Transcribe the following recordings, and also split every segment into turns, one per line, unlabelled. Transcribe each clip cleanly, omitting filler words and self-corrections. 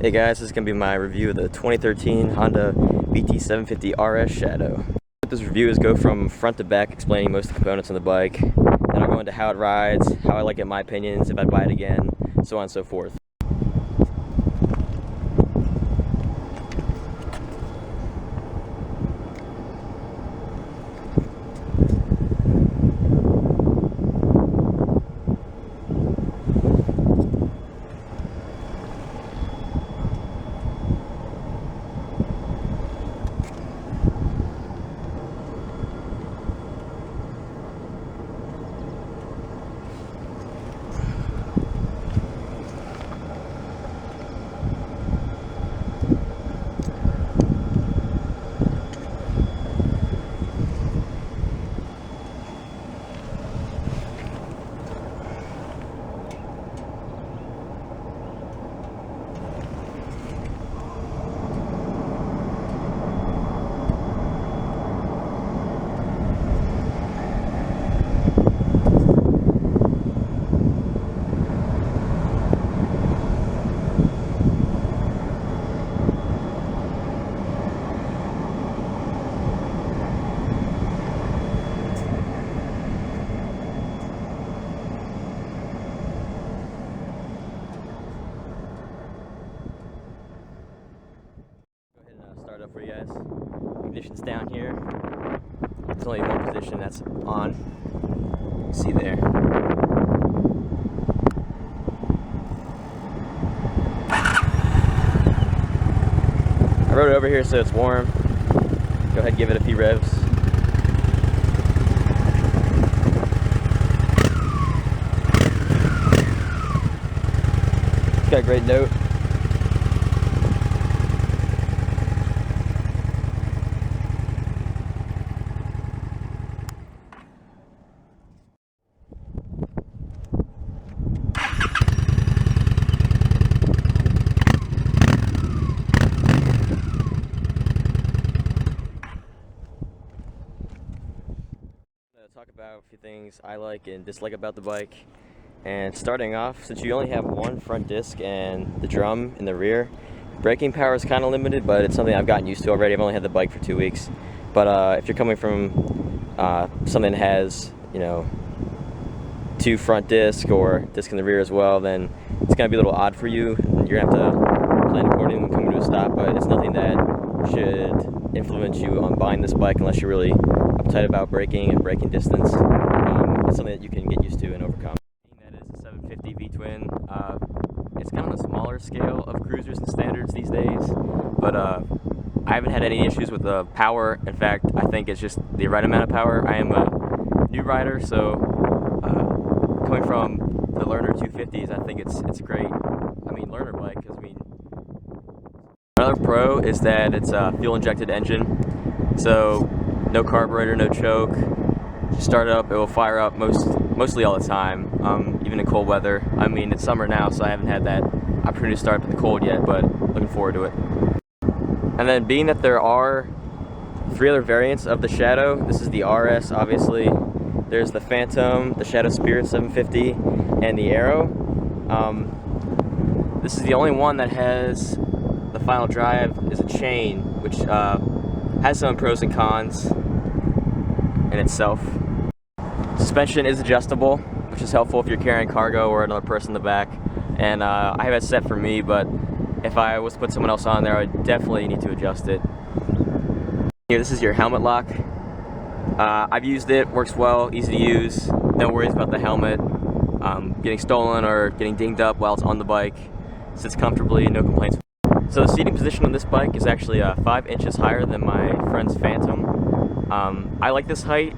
Hey guys, this is going to be my review of the 2013 Honda BT750 RS Shadow. What this review is go from front to back explaining most of the components on the bike, then I'll go into how it rides, how I like it, my opinions, if I'd buy it again, so on and so forth. Start up for you guys. Ignition's down here. There's only one position that's on. See there. I rode it over here so it's warm. Go ahead and give it a few revs. It's got a great note. Talk about a few things I like and dislike about the bike. And starting off, since you only have one front disc and the drum in the rear, braking power is kind of limited, but it's something I've gotten used to already. I've only had the bike for 2 weeks. But if you're coming from something that has, you know, 2 front disc or disc in the rear as well, then it's going to be a little odd for you. And you're going to have to plan accordingly when coming to a stop, but it's nothing that should influence you on buying this bike unless you're really uptight about braking and braking distance. It's something that you can get used to and overcome. That is a 750 V-twin. It's kind of on the smaller scale of cruisers and standards these days, but I haven't had any issues with the power. In fact, I think it's just the right amount of power. I am a new rider, so coming from the Learner 250s, I think it's great. I mean, Learner bike, because I mean, another pro is that it's a fuel-injected engine, so no carburetor, no choke. You start it up, it will fire up mostly all the time, even in cold weather. I mean, it's summer now, so I haven't had that opportunity to start up in the cold yet, but looking forward to it. And then being that there are 3 other variants of the Shadow, this is the RS, obviously. There's the Phantom, the Shadow Spirit 750, and the Aero. This is the only one that has the final drive is a chain, which has some pros and cons in itself. Suspension is adjustable, which is helpful if you're carrying cargo or another person in the back. And I have it set for me, but if I was to put someone else on there, I would definitely need to adjust it. Here, this is your helmet lock. I've used it, works well, easy to use, no worries about the helmet getting stolen or getting dinged up while it's on the bike. Sits comfortably, no complaints. So the seating position on this bike is actually 5 inches higher than my friend's Phantom. I like this height.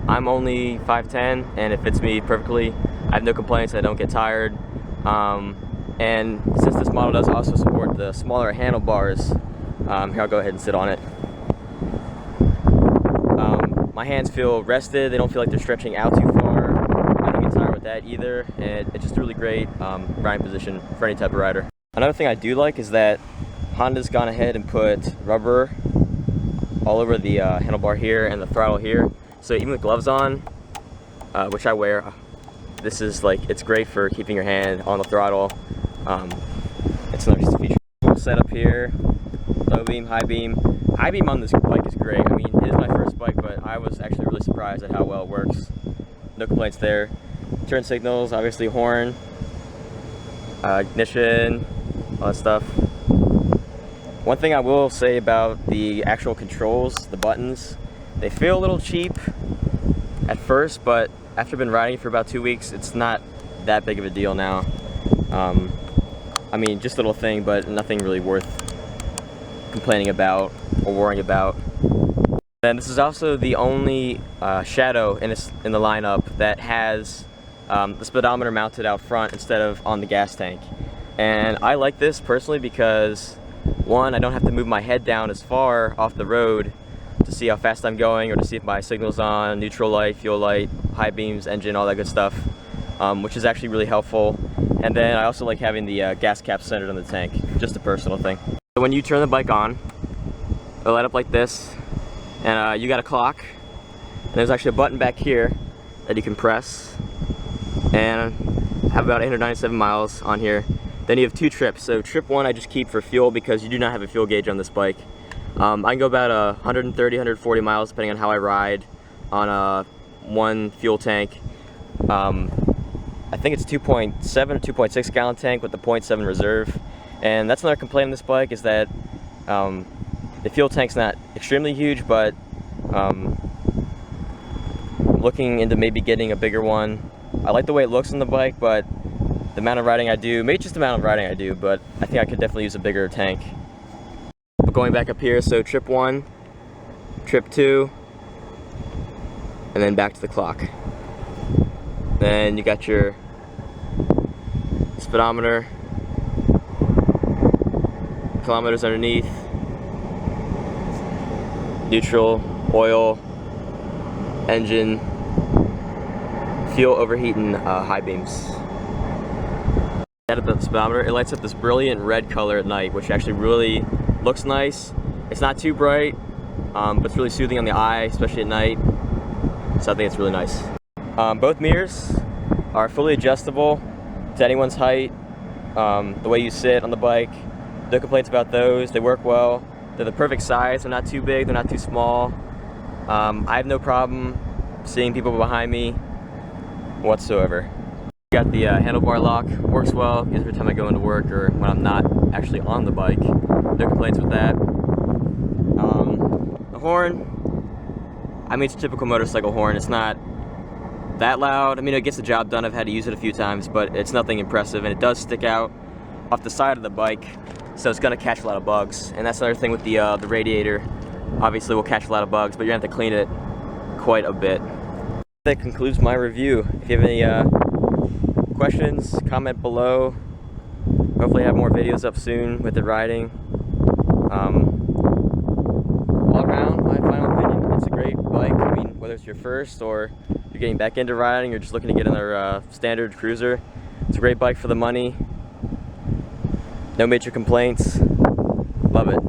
I'm only 5'10", and it fits me perfectly. I have no complaints, I don't get tired. And since this model does also support the smaller handlebars, here, I'll go ahead and sit on it. My hands feel rested, they don't feel like they're stretching out too far. I don't get tired with that either, and it's just a really great riding position for any type of rider. Another thing I do like is that Honda's gone ahead and put rubber all over the handlebar here and the throttle here. So even with gloves on, which I wear, this is like, it's great for keeping your hand on the throttle. It's another feature. setup here, low beam, high beam. High beam on this bike is great. I mean, it is my first bike, but I was actually really surprised at how well it works. No complaints there. Turn signals, obviously horn, ignition, all that stuff. One thing I will say about the actual controls, the buttons, they feel a little cheap at first, but after I've been riding for about 2 weeks, it's not that big of a deal now. I mean, just a little thing, but nothing really worth complaining about or worrying about. And this is also the only Shadow in the lineup that has the speedometer mounted out front instead of on the gas tank. And I like this personally because, one, I don't have to move my head down as far off the road to see how fast I'm going or to see if my signal's on, neutral light, fuel light, high beams, engine, all that good stuff, which is actually really helpful. And then I also like having the gas cap centered on the tank, just a personal thing. So when you turn the bike on, it'll light up like this, and you got a clock, and there's actually a button back here that you can press, and have about 897 miles on here. Then you have 2 trips. So trip 1 I just keep for fuel because you do not have a fuel gauge on this bike. I can go about 130, 140 miles depending on how I ride on one fuel tank. I think it's 2.7 or 2.6 gallon tank with the 0.7 reserve. And that's another complaint on this bike, is that the fuel tank's not extremely huge, but looking into maybe getting a bigger one. I like the way it looks on the bike, but the amount of riding I do, maybe just the amount of riding I do, but I think I could definitely use a bigger tank. But going back up here, so trip 1, trip 2, and then back to the clock. Then you got your speedometer, kilometers underneath, neutral, oil, engine, fuel, overheat, and high beams. Out of the speedometer, it lights up this brilliant red color at night, which actually really looks nice. It's not too bright, but it's really soothing on the eye, especially at night. So I think it's really nice. Both mirrors are fully adjustable to anyone's height, the way you sit on the bike. No complaints about those. They work well. They're the perfect size. They're not too big. They're not too small. I have no problem seeing people behind me whatsoever. Got the handlebar lock. Works well. Every time I go into work or when I'm not actually on the bike. No complaints with that. The horn, I mean, it's a typical motorcycle horn. It's not that loud. I mean, it gets the job done. I've had to use it a few times, but it's nothing impressive, and it does stick out off the side of the bike, so it's gonna catch a lot of bugs. And that's another thing with the radiator. Obviously, will catch a lot of bugs, but you're gonna have to clean it quite a bit. That concludes my review. If you have any questions, comment below. Hopefully, I have more videos up soon with the riding. All around, my final opinion, it's a great bike. I mean, whether it's your first or you're getting back into riding or just looking to get another standard cruiser, it's a great bike for the money. No major complaints. Love it.